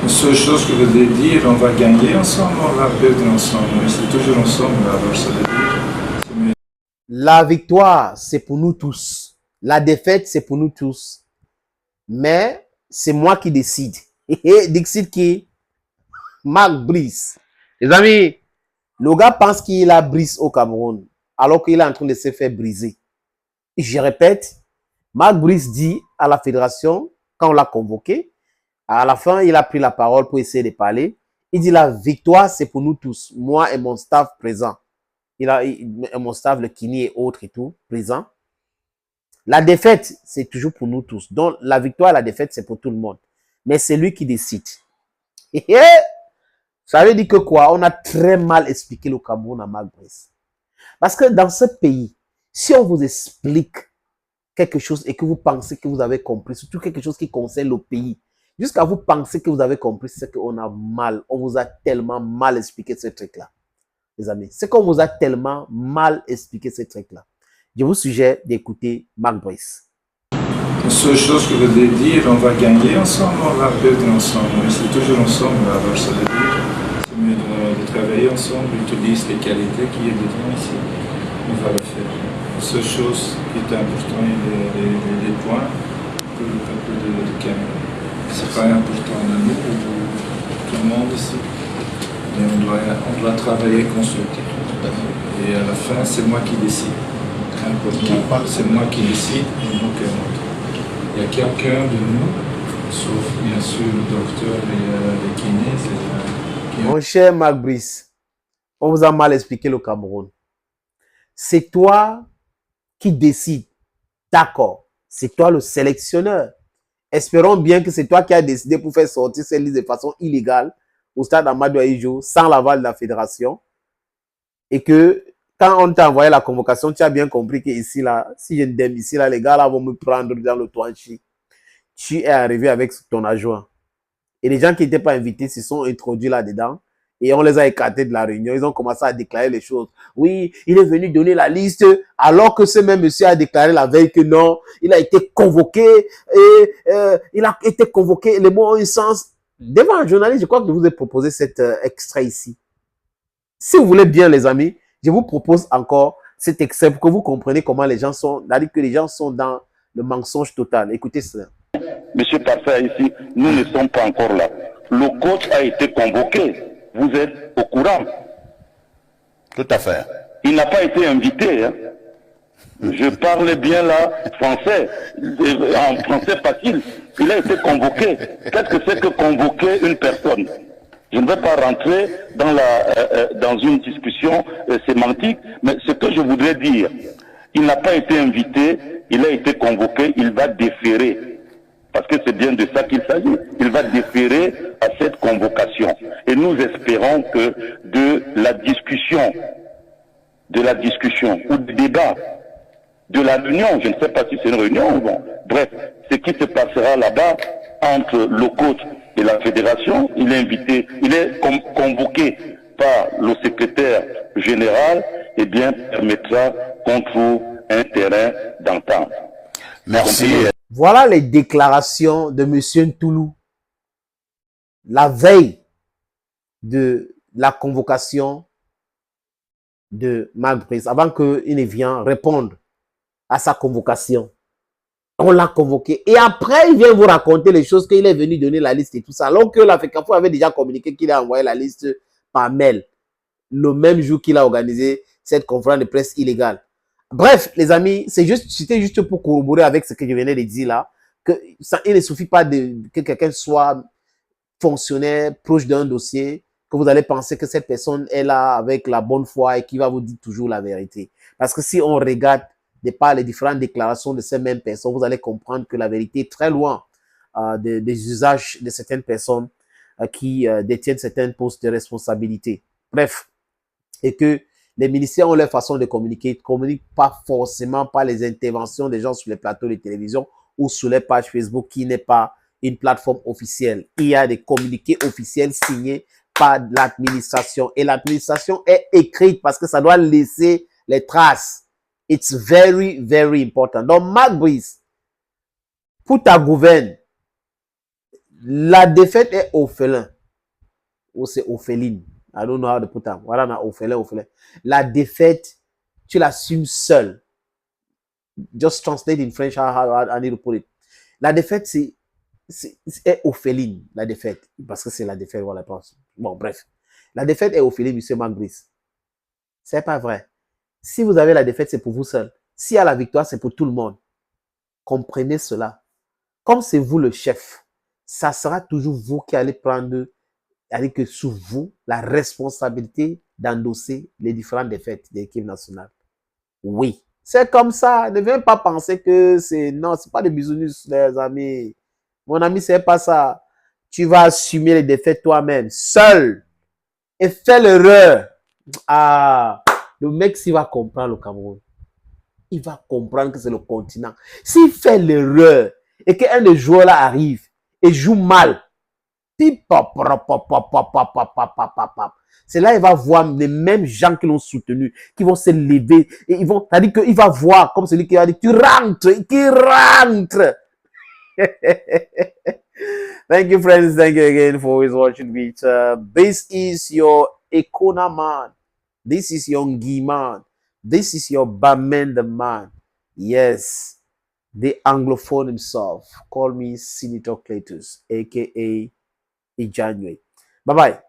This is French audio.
La seule chose que je veux dire, on va gagner ensemble, on va perdre ensemble. Mais c'est toujours ensemble, alors ça veut dire. La victoire, c'est pour nous tous. La défaite, c'est pour nous tous. Mais c'est moi qui décide. Décide qui? Marc Brice. Les amis, le gars pense qu'il a Brice au Cameroun, alors qu'il est en train de se faire briser. Et je répète, Marc Brice dit à la fédération, quand on l'a convoqué, à la fin, il a pris la parole pour essayer de parler. Il dit la victoire, c'est pour nous tous, moi et mon staff présent. Mon staff, le Kini et autres et tout, présent. La défaite, c'est toujours pour nous tous. Donc, la victoire et la défaite, c'est pour tout le monde. Mais c'est lui qui décide. Ça veut dire que quoi? On a très mal expliqué le Cameroun à Marc Brice. Parce que dans ce pays, si on vous explique quelque chose et que vous pensez que vous avez compris, surtout quelque chose qui concerne le pays, jusqu'à vous penser que vous avez compris, c'est qu'on a mal, on vous a tellement mal expliqué ce truc-là. Les amis, c'est qu'on vous a tellement mal expliqué ce truc-là. Je vous suggère d'écouter Marc Brice. La seule chose que je veux dire, on va gagner ensemble, on va perdre ensemble. Mais c'est toujours ensemble, alors ça veut dire. C'est mieux de travailler ensemble, utiliser les qualités qui est dedans ici. On va le faire. La seule chose qui est importante, les points pour le peuple de Cameroun. C'est pas important à nous, pour tout le monde ici. Mais on doit travailler constructivement. Et à la fin, c'est moi qui décide. C'est moi qui décide et non que l'autre. Il y a quelqu'un de nous, sauf bien sûr le docteur et les kinés. Mon cher Marc Brice, on vous a mal expliqué le Cameroun. C'est toi qui décides. D'accord. C'est toi le sélectionneur. Espérons bien que c'est toi qui as décidé pour faire sortir cette liste de façon illégale au stade Amadou Ahidjo sans l'aval de la fédération. Et que quand on t'a envoyé la convocation, tu as bien compris que ici, là, si je n'aime ici, là, les gars là vont me prendre dans le toanchi. Tu es arrivé avec ton adjoint. Et les gens qui n'étaient pas invités se sont introduits là-dedans. Et on les a écartés de la réunion. Ils ont commencé à déclarer les choses. Oui, il est venu donner la liste, alors que ce même monsieur a déclaré la veille que non, il a été convoqué, et il a été convoqué, les mots ont un sens. Devant un journaliste, je crois que je vous ai proposé cet extrait ici. Si vous voulez bien, les amis, je vous propose encore cet extrait pour que vous compreniez comment les gens sont, c'est-à-dire que les gens sont dans le mensonge total. Écoutez cela. Monsieur Parfait, ici, nous ne sommes pas encore là. Le coach a été convoqué. Vous êtes au courant. Tout à fait. Il n'a pas été invité. Hein. Je parle bien là français, en français facile. Il a été convoqué. Qu'est-ce que c'est que convoquer une personne? Je ne vais pas rentrer dans une discussion sémantique, mais ce que je voudrais dire, il n'a pas été invité, il a été convoqué, il va déférer. Parce que c'est bien de ça qu'il s'agit. Il va déférer à cette convocation. Et nous espérons que de la discussion ou du débat, de la réunion, je ne sais pas si c'est une réunion ou bon, bref, ce qui se passera là-bas entre le coach et la fédération, il est invité, il est convoqué par le secrétaire général, et bien permettra qu'on trouve un terrain d'entente. Merci. Voilà les déclarations de M. Ntoulou la veille de la convocation de Marc Brice, avant qu'il ne vienne répondre à sa convocation. On l'a convoqué. Et après, il vient vous raconter les choses qu'il est venu donner la liste et tout ça. Alors que la FECAFO avait déjà communiqué qu'il a envoyé la liste par mail le même jour qu'il a organisé cette conférence de presse illégale. Bref, les amis, c'était juste pour corroborer avec ce que je venais de dire là, il ne suffit pas que quelqu'un soit fonctionnaire proche d'un dossier, que vous allez penser que cette personne est là avec la bonne foi et qui va vous dire toujours la vérité. Parce que si on regarde de par les différentes déclarations de ces mêmes personnes, vous allez comprendre que la vérité est très loin des usages de certaines personnes qui détiennent certains postes de responsabilité. Bref, et que les ministères ont leur façon de communiquer, ils ne communiquent pas forcément par les interventions des gens sur les plateaux de télévision ou sur les pages Facebook qui n'est pas une plateforme officielle. Il y a des communiqués officiels signés par l'administration et l'administration est écrite parce que ça doit laisser les traces. It's very, very important. Donc, Marc Brice, pour ta gouverne, La défaite est orphelin. Ou c'est orpheline. I don't know how to put that. Voilà, on a orphelin. La défaite, tu l'assumes seul. Just translate in French how I need to put it. La défaite, c'est orpheline, la défaite. Parce que c'est la défaite, voilà. Bon, bref. La défaite est orpheline, monsieur Magbrice. C'est pas vrai. Si vous avez la défaite, c'est pour vous seul. S'il y a la victoire, c'est pour tout le monde. Comprenez cela. Comme c'est vous le chef, ça sera toujours vous qui allez prendre, avec que sous vous, la responsabilité d'endosser les différentes défaites de l'équipe nationale. Oui. C'est comme ça. Ne viens pas penser que c'est... Non, c'est pas de bisounours, les amis. Mon ami, c'est pas ça. Tu vas assumer les défaites toi-même, seul. Et fais l'erreur. Ah, le mec, s'il va comprendre le Cameroun, il va comprendre que c'est le continent. S'il fait l'erreur et qu'un des joueurs là arrive et joue mal, c'est là il va voir les mêmes gens qui l'ont soutenu, qui vont se lever et ils vont, c'est-à-dire qu'il va voir comme celui qui a dit tu rentres. Thank you, friends. Thank you again for always watching me. This is your Ekona man. This is your Ngi man. This is your Bamenda man. Yes, the Anglophone himself. Call me Senator Cletus, aka Ijanwe. Bye bye.